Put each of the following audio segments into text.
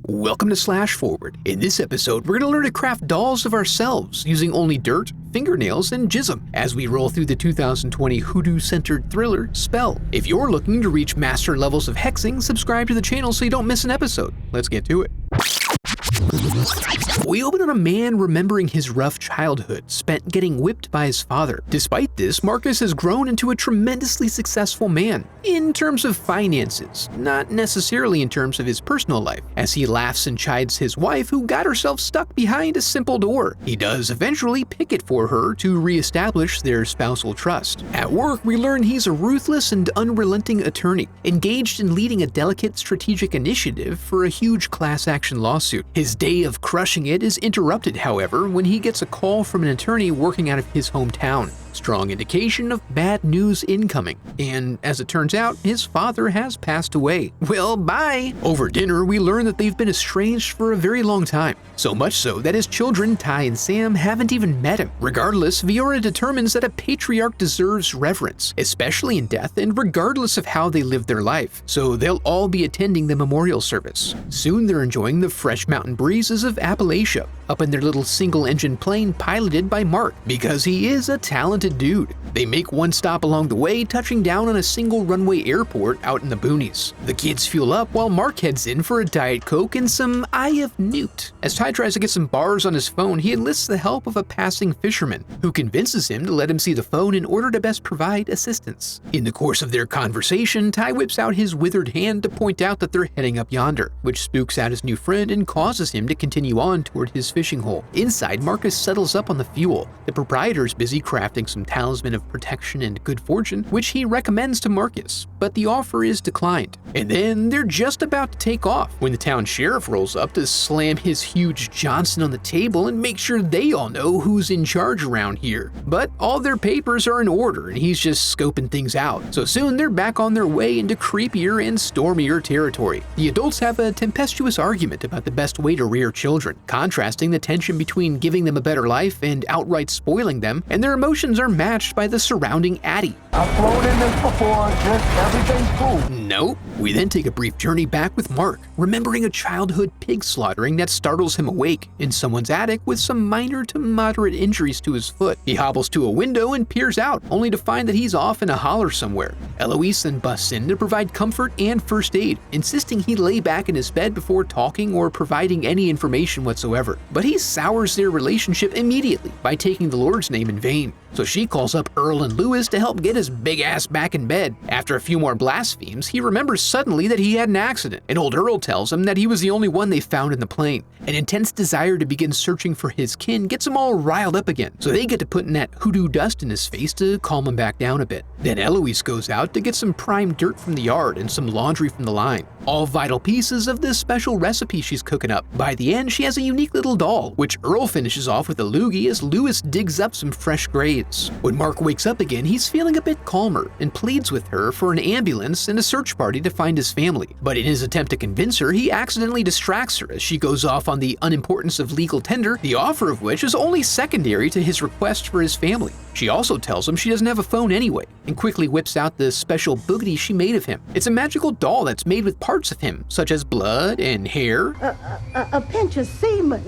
Welcome to Slash Forward. In this episode, we're going to learn to craft dolls of ourselves using only dirt, fingernails, and jism as we roll through the 2020 hoodoo-centered thriller Spell. If you're looking to reach master levels of hexing, subscribe to the channel so you don't miss an episode. Let's get to it. We open on a man remembering his rough childhood spent getting whipped by his father. Despite this, Marcus has grown into a tremendously successful man in terms of finances, not necessarily in terms of his personal life, as he laughs and chides his wife who got herself stuck behind a simple door. He does eventually pick it for her to reestablish their spousal trust. At work, we learn he's a ruthless and unrelenting attorney, engaged in leading a delicate strategic initiative for a huge class action lawsuit. His day of crushing it is interrupted, however, when he gets a call from an attorney working out of his hometown. Strong indication of bad news incoming, and as it turns out, his father has passed away. Well, bye! Over dinner, we learn that they've been estranged for a very long time, so much so that his children, Ty and Sam, haven't even met him. Regardless, Viora determines that a patriarch deserves reverence, especially in death and regardless of how they live their life, so they'll all be attending the memorial service. Soon they're enjoying the fresh mountain breezes of Appalachia, up in their little single-engine plane piloted by Mark, because he is a talented dude. They make one stop along the way, touching down on a single runway airport out in the boonies. The kids fuel up while Mark heads in for a Diet Coke and some Eye of Newt. As Ty tries to get some bars on his phone, he enlists the help of a passing fisherman, who convinces him to let him see the phone in order to best provide assistance. In the course of their conversation, Ty whips out his withered hand to point out that they're heading up yonder, which spooks out his new friend and causes him to continue on toward his fishing hole. Inside, Marcus settles up on the fuel. The proprietor's busy crafting some talisman of protection and good fortune, which he recommends to Marcus, but the offer is declined. And then they're just about to take off when the town sheriff rolls up to slam his huge Johnson on the table and make sure they all know who's in charge around here. But all their papers are in order and he's just scoping things out. So soon they're back on their way into creepier and stormier territory. The adults have a tempestuous argument about the best way to rear children, contrasting the tension between giving them a better life and outright spoiling them, and their emotions are matched by the surrounding Addy. I've flown in this before, just everything's cool. Nope. We then take a brief journey back with Mark, remembering a childhood pig slaughtering that startles him awake in someone's attic with some minor to moderate injuries to his foot. He hobbles to a window and peers out, only to find that he's off in a holler somewhere. Eloise then busts in to provide comfort and first aid, insisting he lay back in his bed before talking or providing any information whatsoever. But he sours their relationship immediately by taking the Lord's name in vain. So she calls up Earl and Lewis to help get his big ass back in bed. After a few more blasphemes, he remembers suddenly that he had an accident, and old Earl tells him that he was the only one they found in the plane. An intense desire to begin searching for his kin gets him all riled up again, so they get to putting that hoodoo dust in his face to calm him back down a bit. Then Eloise goes out to get some prime dirt from the yard and some laundry from the line, all vital pieces of this special recipe she's cooking up. By the end, she has a unique little doll, which Earl finishes off with a loogie as Lewis digs up some fresh graves. When Mark wakes up again, he's feeling a bit calmer and pleads with her for an ambulance and a search party to find his family. But in his attempt to convince her, he accidentally distracts her as she goes off on the unimportance of legal tender, the offer of which is only secondary to his request for his family. She also tells him she doesn't have a phone anyway, and quickly whips out the special boogity she made of him. It's a magical doll that's made with parts of him, such as blood and hair. A pinch of semen.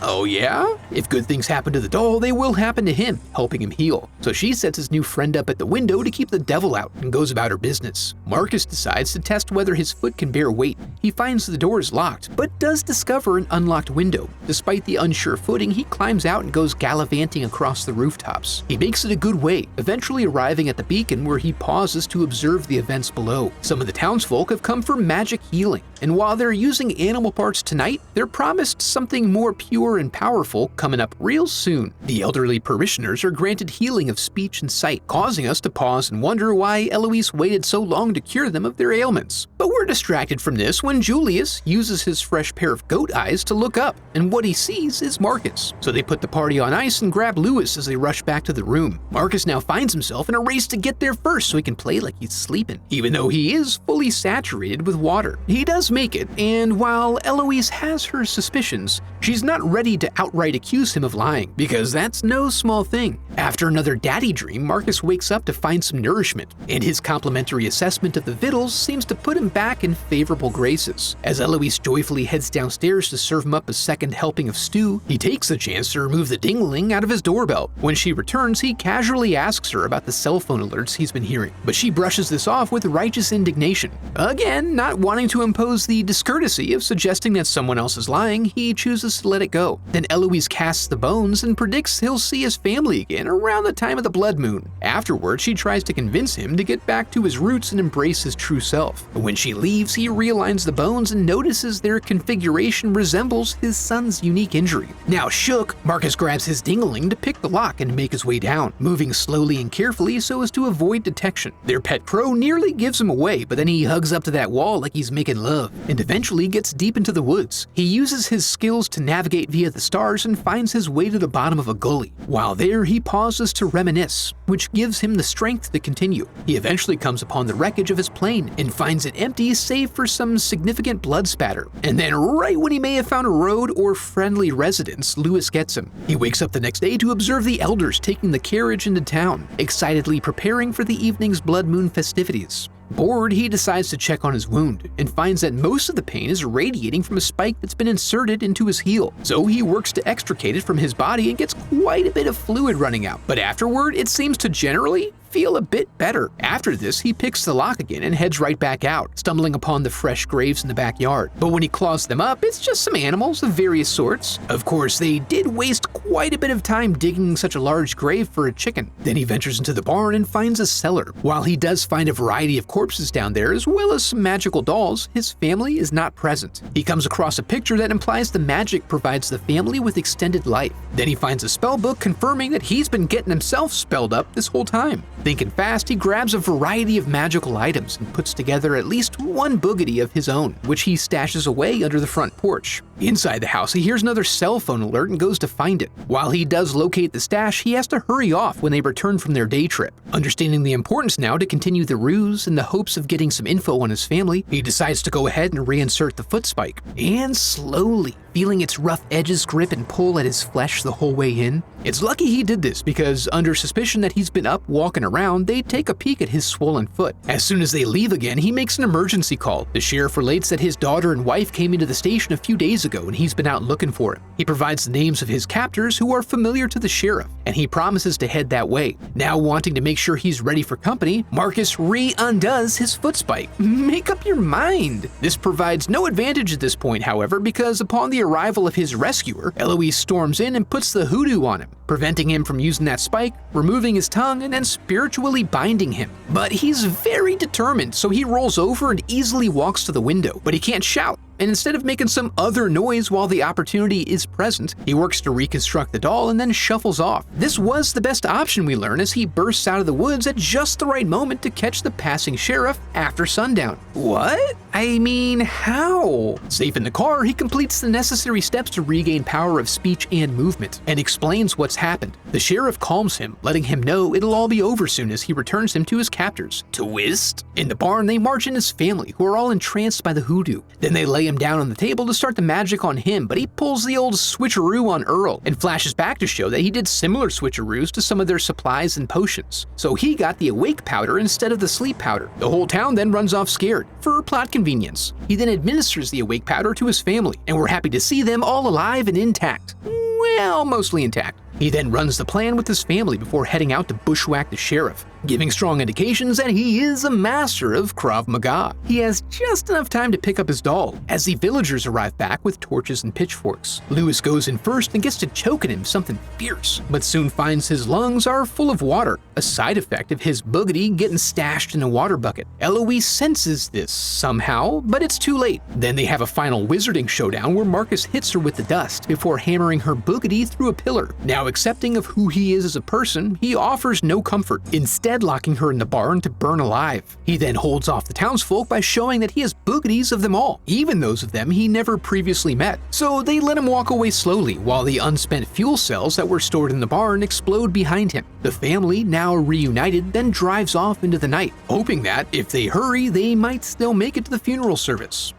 Oh yeah? If good things happen to the doll, they will happen to him, helping him heal. So she sets his new friend up at the window to keep the devil out and goes about her business. Marcus decides to test whether his foot can bear weight. He finds the door is locked, but does discover an unlocked window. Despite the unsure footing, he climbs out and goes gallivanting across the rooftops. He makes it a good way, eventually arriving at the beacon where he pauses to observe the events below. Some of the townsfolk have come for magic healing, and while they're using animal parts tonight, they're promised something more pure and powerful coming up real soon. The elderly parishioners are granted healing of speech and sight, causing us to pause and wonder why Eloise waited so long to cure them of their ailments. But we're distracted from this when Julius uses his fresh pair of goat eyes to look up, and what he sees is Marcus. So they put the party on ice and grab Lewis as they rush back to the room. Marcus now finds himself in a race to get there first so he can play like he's sleeping, even though he is fully saturated with water. He does make it, and while Eloise has her suspicions, she's not ready to outright accuse him of lying, because that's no small thing. After another daddy dream, Marcus wakes up to find some nourishment, and his complimentary assessment of the victuals seems to put him back in favorable graces. As Eloise joyfully heads downstairs to serve him up a second helping of stew, he takes the chance to remove the ding-a-ling out of his doorbell. When she returns, he casually asks her about the cell phone alerts he's been hearing, but she brushes this off with righteous indignation. Again, not wanting to impose the discourtesy of suggesting that someone else is lying, he chooses to let it go. Then Eloise casts the bones and predicts he'll see his family again around the time of the blood moon. Afterward, she tries to convince him to get back to his roots and embrace his true self. But when she leaves, he realigns the bones and notices their configuration resembles his son's unique injury. Now shook, Marcus grabs his ding-a-ling to pick the lock and make his way down, moving slowly and carefully so as to avoid detection. Their pet crow nearly gives him away, but then he hugs up to that wall like he's making love, and eventually gets deep into the woods. He uses his skills to navigate via the stars and finds his way to the bottom of a gully. While there, he pauses to reminisce, which gives him the strength to continue. He eventually comes upon the wreckage of his plane and finds it empty save for some significant blood spatter. And then right when he may have found a road or friendly residence, Lewis gets him. He wakes up the next day to observe the elders taking the carriage into town, excitedly preparing for the evening's blood moon festivities. Bored, he decides to check on his wound and finds that most of the pain is radiating from a spike that's been inserted into his heel. So he works to extricate it from his body and gets quite a bit of fluid running out. But afterward, it seems to generally feel a bit better. After this, he picks the lock again and heads right back out, stumbling upon the fresh graves in the backyard. But when he claws them up, it's just some animals of various sorts. Of course, they did waste quite a bit of time digging such a large grave for a chicken. Then he ventures into the barn and finds a cellar. While he does find a variety of corpses down there, as well as some magical dolls, his family is not present. He comes across a picture that implies the magic provides the family with extended life. Then he finds a spell book confirming that he's been getting himself spelled up this whole time. Thinking fast, he grabs a variety of magical items and puts together at least one boogity of his own, which he stashes away under the front porch. Inside the house, he hears another cell phone alert and goes to find it. While he does locate the stash, he has to hurry off when they return from their day trip. Understanding the importance now to continue the ruse in the hopes of getting some info on his family, he decides to go ahead and reinsert the foot spike. And slowly, feeling its rough edges grip and pull at his flesh the whole way in. It's lucky he did this because under suspicion that he's been up walking around, they take a peek at his swollen foot. As soon as they leave again, he makes an emergency call. The sheriff relates that his daughter and wife came into the station a few days ago and he's been out looking for him. He provides the names of his captors who are familiar to the sheriff, and he promises to head that way. Now wanting to make sure he's ready for company, Marcus undoes his foot spike. Make up your mind. This provides no advantage at this point, however, because upon the arrival of his rescuer, Eloise storms in and puts the hoodoo on him, preventing him from using that spike, removing his tongue, and then spiritually binding him. But he's very determined, so he rolls over and easily walks to the window, but he can't shout. And instead of making some other noise while the opportunity is present, he works to reconstruct the doll and then shuffles off. This was the best option, we learn, as he bursts out of the woods at just the right moment to catch the passing sheriff after sundown. What? I mean, how? Safe in the car, he completes the necessary steps to regain power of speech and movement, and explains what's happened. The sheriff calms him, letting him know it'll all be over soon as he returns him to his captors. Twist? In the barn, they march in his family, who are all entranced by the hoodoo. Then they lay him down on the table to start the magic on him, but he pulls the old switcheroo on Earl and flashes back to show that he did similar switcheroos to some of their supplies and potions. So he got the awake powder instead of the sleep powder. The whole town then runs off scared, for plot convenience. He then administers the awake powder to his family, and we're happy to see them all alive and intact. Well, mostly intact. He then runs the plan with his family before heading out to bushwhack the sheriff, giving strong indications that he is a master of Krav Maga. He has just enough time to pick up his doll as the villagers arrive back with torches and pitchforks. Lewis goes in first and gets to choking him something fierce, but soon finds his lungs are full of water, a side effect of his boogity getting stashed in a water bucket. Eloise senses this somehow, but it's too late. Then they have a final wizarding showdown where Marcus hits her with the dust before hammering her boogity through a pillar. Now accepting of who he is as a person, he offers no comfort, instead locking her in the barn to burn alive. He then holds off the townsfolk by showing that he has boogities of them all, even those of them he never previously met. So they let him walk away slowly while the unspent fuel cells that were stored in the barn explode behind him. The family, now reunited, then drives off into the night, hoping that if they hurry, they might still make it to the funeral service.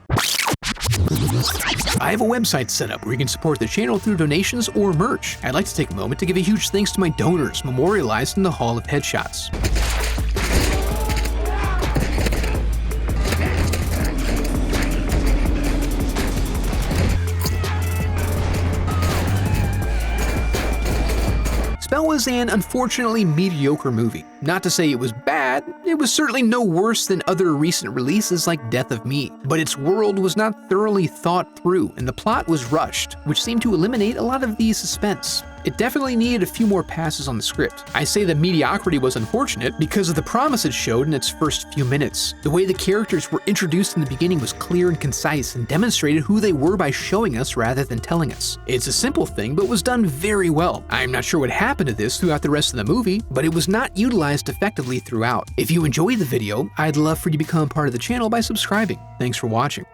I have a website set up where you can support the channel through donations or merch. I'd like to take a moment to give a huge thanks to my donors memorialized in the Hall of Headshots. Spell was an unfortunately mediocre movie. Not to say it was bad, it was certainly no worse than other recent releases like Death of Me, but its world was not thoroughly thought through and the plot was rushed, which seemed to eliminate a lot of the suspense. It definitely needed a few more passes on the script. I say the mediocrity was unfortunate because of the promise it showed in its first few minutes. The way the characters were introduced in the beginning was clear and concise and demonstrated who they were by showing us rather than telling us. It's a simple thing, but was done very well. I'm not sure what happened to this throughout the rest of the movie, but it was not utilized effectively throughout. If you enjoyed the video, I'd love for you to become part of the channel by subscribing. Thanks for watching.